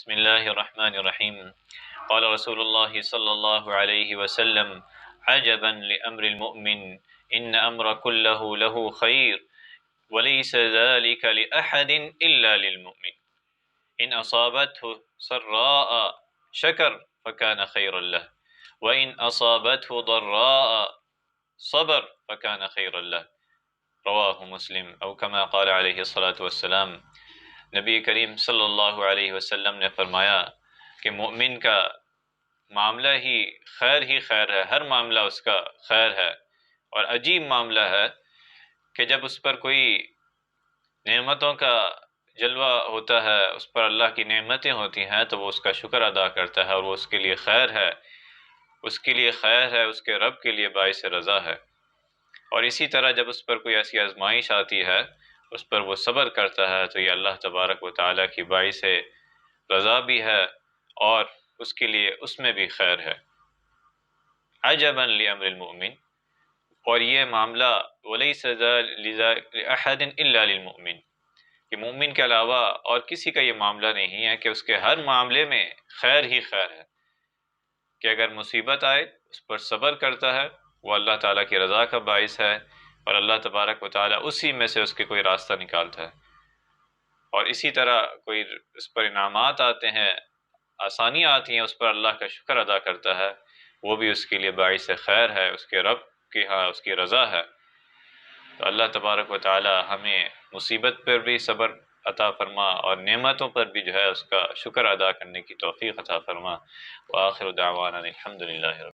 بسم الله الرحمن الرحيم. قال رسول الله صلى الله عليه وسلم: عجبا لأمر المؤمن إن أمر كله له خير وليس ذلك لأحد إلا للمؤمن إن أصابته سراء شكر فكان خيرا له وإن أصابته ضراء صبر فكان خيرا له رواہ مسلم او کما قال علیہ الصلاۃ والسلام۔ نبی کریم صلی اللہ علیہ وسلم نے فرمایا کہ مومن کا معاملہ ہی خیر ہے، ہر معاملہ اس کا خیر ہے، اور عجیب معاملہ ہے کہ جب اس پر کوئی نعمتوں کا جلوہ ہوتا ہے، اس پر اللہ کی نعمتیں ہوتی ہیں تو وہ اس کا شکر ادا کرتا ہے، اور وہ اس کے لیے خیر ہے، اس کے لیے خیر ہے، اس کے رب کے لیے باعث رضا ہے۔ اور اسی طرح جب اس پر کوئی ایسی آزمائش آتی ہے، اس پر وہ صبر کرتا ہے تو یہ اللہ تبارک و تعالیٰ کی باعث رضا بھی ہے اور اس کے لیے اس میں بھی خیر ہے۔ عجبا لامر المؤمن، اور یہ معاملہ ولیس لأحد الا للمؤمن، کہ مومن کے علاوہ اور کسی کا یہ معاملہ نہیں ہے کہ اس کے ہر معاملے میں خیر ہی خیر ہے، کہ اگر مصیبت آئے اس پر صبر کرتا ہے، وہ اللہ تعالیٰ کی رضا کا باعث ہے، اور اللہ تبارک و تعالیٰ اسی میں سے اس کے کوئی راستہ نکالتا ہے۔ اور اسی طرح کوئی اس پر انعامات آتے ہیں، آسانیاں آتی ہیں، اس پر اللہ کا شکر ادا کرتا ہے، وہ بھی اس کے لیے باعث خیر ہے، اس کے رب کے ہاں اس کی رضا ہے۔ تو اللہ تبارک و تعالیٰ ہمیں مصیبت پر بھی صبر عطا فرما، اور نعمتوں پر بھی جو ہے اس کا شکر ادا کرنے کی توفیق عطا فرما۔ وآخر دعوانا الحمدللہ۔